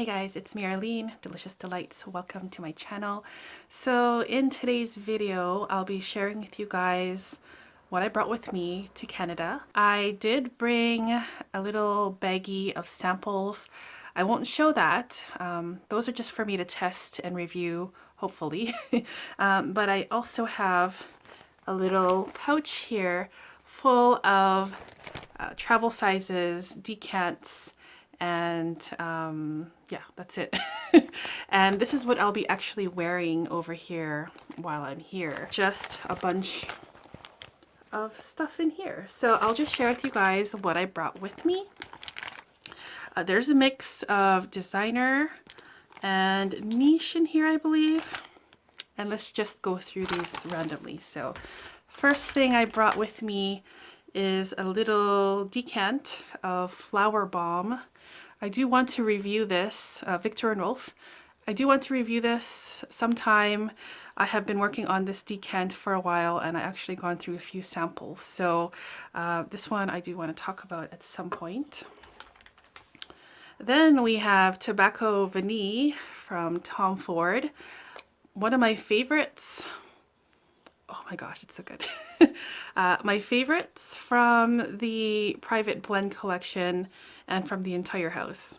Hey guys, it's me Arlene, Delicious Delights. Welcome to my channel. So in today's video, I'll be sharing with you guys what I brought with me to Canada. I did bring a little baggie of samples. I won't show that. Those are just for me to test and review, hopefully. But I also have a little pouch here full of travel sizes, decants, and yeah, that's it. And this is what I'll be actually wearing over here while I'm here. Just a bunch of stuff in here. So I'll just share with you guys what I brought with me. There's a mix of designer and niche in here, I believe. And let's just go through these randomly. So first thing I brought with me is a little decant of Flower Bomb. I do want to review this, Victor & Rolf. I do want to review this sometime. I have been working on this decant for a while and I actually gone through a few samples. So this one I do want to talk about at some point. Then we have Tobacco Vanille from Tom Ford. One of my favorites. Oh my gosh, it's so good. My favorites from the private blend collection and from the entire house.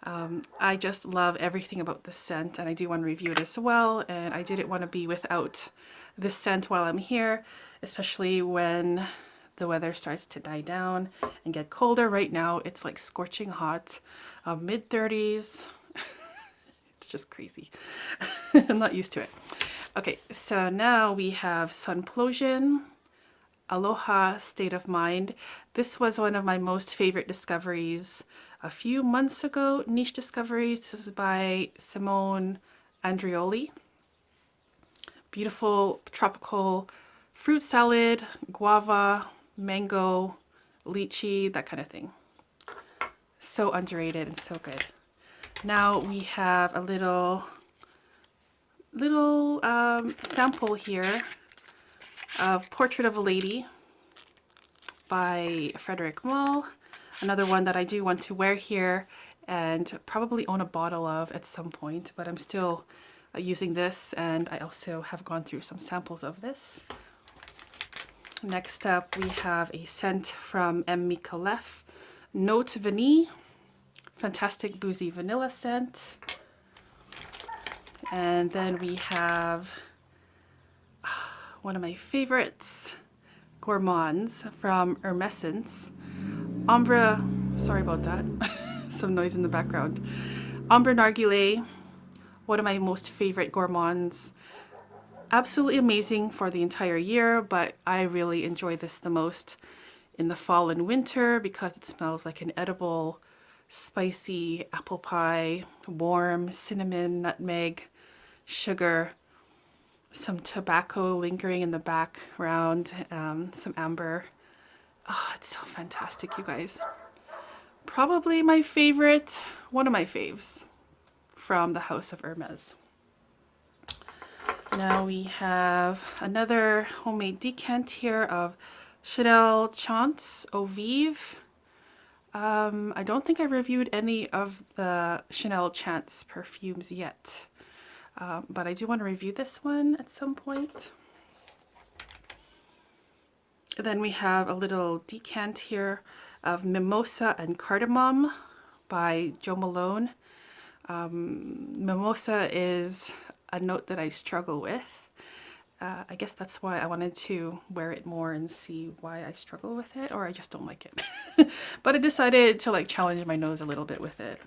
I just love everything about this scent and I do want to review it as well, and I didn't want to be without this scent while I'm here, especially when the weather starts to die down and get colder. Right now it's like scorching hot, mid-30s. It's just crazy. I'm not used to it. Okay, so now we have Sunplosion, Aloha State of Mind. This was one of my most favorite discoveries a few months ago, niche discoveries. This is by Simone Andrioli. Beautiful tropical fruit salad, guava, mango, lychee, that kind of thing. So underrated and so good. Now we have a little sample here of Portrait of a Lady by Frederic Malle. Another one that I do want to wear here and probably own a bottle of at some point, but I'm still using this, and I also have gone through some samples of this. Next up we have a scent from M. Micallef, Note Vanille, fantastic boozy vanilla scent. And then we have one of my favorites, Gourmands from Hermescence. Ombre, sorry about that, some noise in the background. Ombre Narugulay, one of my most favorite gourmands. Absolutely amazing for the entire year, but I really enjoy this the most in the fall and winter because it smells like an edible, spicy apple pie, warm cinnamon, nutmeg, sugar, some tobacco lingering in the background, some amber. Oh, it's so fantastic, you guys. Probably my favorite, one of my faves from the House of Hermes. Now we have another homemade decant here of Chanel Chance Eau Vive. I don't think I reviewed any of the Chanel Chance perfumes yet. But I do want to review this one at some point. Then we have a little decant here of Mimosa and Cardamom by Joe Malone. Mimosa is a note that I struggle with. I guess that's why I wanted to wear it more and see why I struggle with it, or I just don't like it. But I decided to like challenge my nose a little bit with it.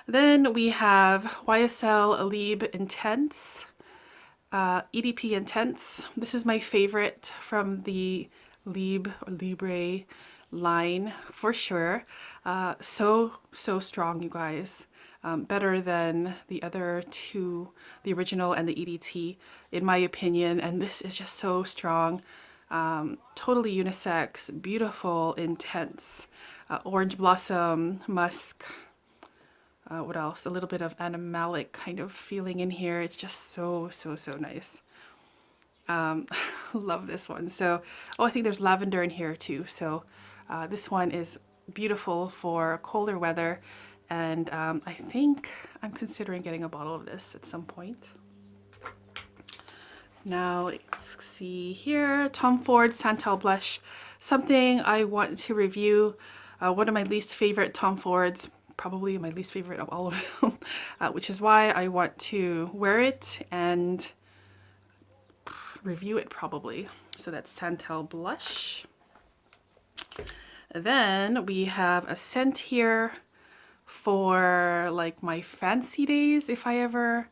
Then we have YSL Libre Intense, EDP Intense. This is my favorite from the Libre line for sure. So strong, you guys. Better than the other two, the original and the EDT, in my opinion. And this is just so strong. Totally unisex, beautiful, intense. Orange blossom, musk. What else? A little bit of animalic kind of feeling in here. It's just so nice. Love this one. So, oh, I think there's lavender in here too. So this one is beautiful for colder weather And I think I'm considering getting a bottle of this at some point. Now let's see here, Tom Ford Santal Blush, something I want to review. One of my least favorite Tom Fords, probably my least favorite of all of them, which is why I want to wear it and review it probably. So that's Santal Blush. Then we have a scent here for like my fancy days, if I ever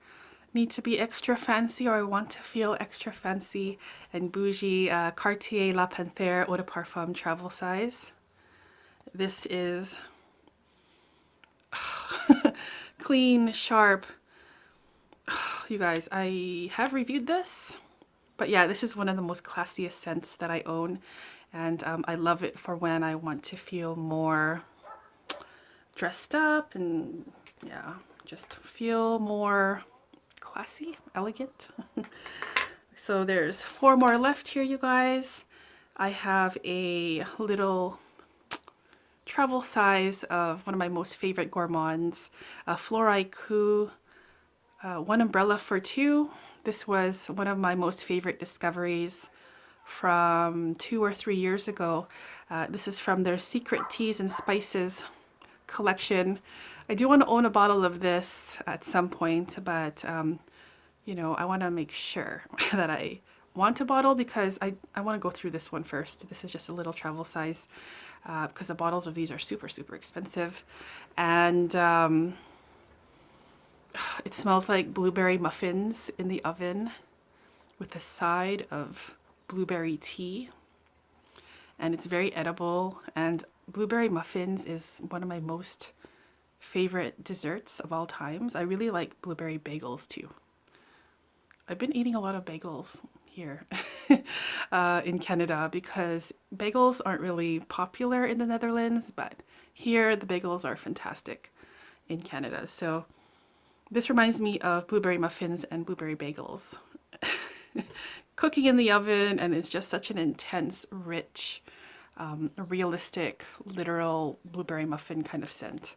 need to be extra fancy or I want to feel extra fancy and bougie. Cartier La Panthère Eau de Parfum travel size. This is clean, sharp. You guys, I have reviewed this, but yeah, this is one of the most classiest scents that I own, and I love it for when I want to feel more dressed up and yeah, just feel more classy, elegant. So there's 4 more left here, you guys. I have a little travel size of one of my most favorite gourmands, Florai Coup, 1 umbrella for 2. This was one of my most favorite discoveries from 2 or 3 years ago. This is from their Secret Teas and Spices collection. I do want to own a bottle of this at some point, but you know, I want to make sure that I want a bottle because I want to go through this one first. This is just a little travel size because the bottles of these are super expensive, and it smells like blueberry muffins in the oven with a side of blueberry tea, and it's very edible. And blueberry muffins is one of my most favorite desserts of all times. I really like blueberry bagels too. I've been eating a lot of bagels here in Canada because bagels aren't really popular in the Netherlands, but here the bagels are fantastic in Canada. So this reminds me of blueberry muffins and blueberry bagels. Cooking in the oven, and it's just such an intense, rich, realistic, literal blueberry muffin kind of scent.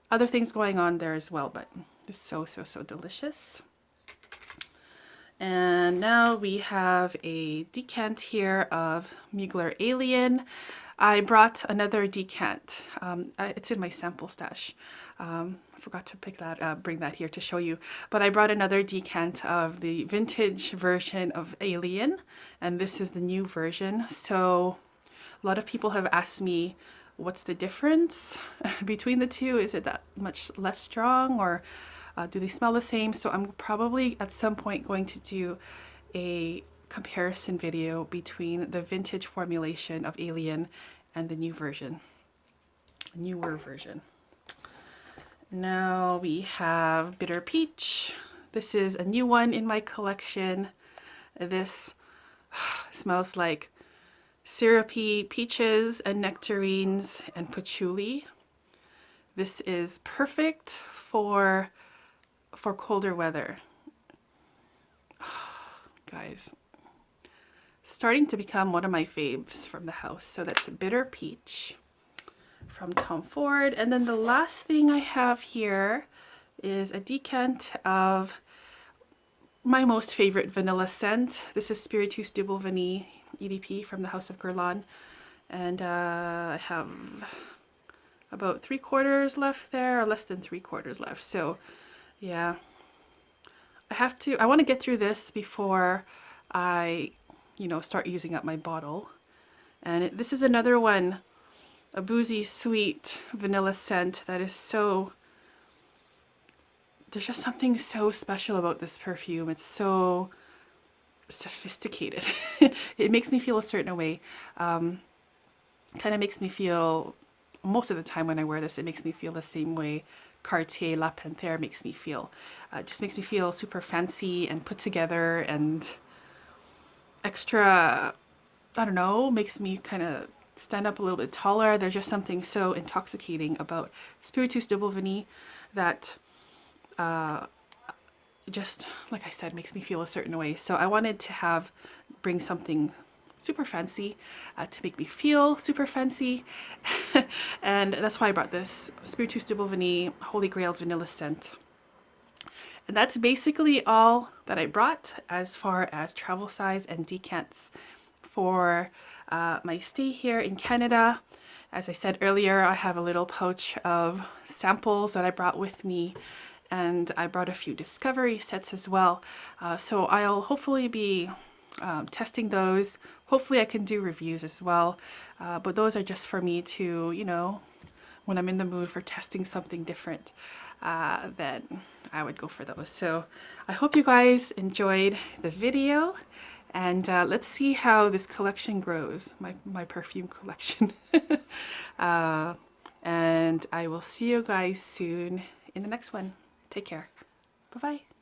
Other things going on there as well, but it's so delicious. And now we have a decant here of Mugler Alien. I brought another decant. It's in my sample stash. I forgot to pick that, bring that here to show you. But I brought another decant of the vintage version of Alien, and this is the new version. So a lot of people have asked me, what's the difference between the two? Is it that much less strong, or do they smell the same? So I'm probably at some point going to do a comparison video between the vintage formulation of Alien and the new version, newer version. Now we have Bitter Peach. This is a new one in my collection. This smells like syrupy peaches and nectarines and patchouli. This is perfect for colder weather. Guys, starting to become one of my faves from the house. So that's Bitter Peach from Tom Ford. And then the last thing I have here is a decant of my most favorite vanilla scent. This is Spiritus Double Vanille EDP from the House of Guerlain. And I have about 3/4 left there, or less than 3/4 left. So yeah, I want to get through this before I, you know, start using up my bottle. And this is another one, a boozy, sweet vanilla scent that is so, there's just something so special about this perfume. It's so sophisticated. It makes me feel a certain way. Kind of makes me feel, most of the time when I wear this, it makes me feel the same way Cartier La Panthère makes me feel. It just makes me feel super fancy and put together and extra, I don't know, makes me kind of stand up a little bit taller. There's just something so intoxicating about Spiritus Double Vanille that just, like I said, makes me feel a certain way. So I wanted to bring something super fancy to make me feel super fancy. And that's why I brought this Spiritus de Vanille Holy Grail Vanilla scent. And that's basically all that I brought as far as travel size and decants for my stay here in Canada. As I said earlier, I have a little pouch of samples that I brought with me, and I brought a few discovery sets as well. So I'll hopefully be testing those. Hopefully I can do reviews as well, but those are just for me to, you know, when I'm in the mood for testing something different, then I would go for those. So I hope you guys enjoyed the video, and let's see how this collection grows, my perfume collection. And I will see you guys soon in the next one. Take care. Bye-bye.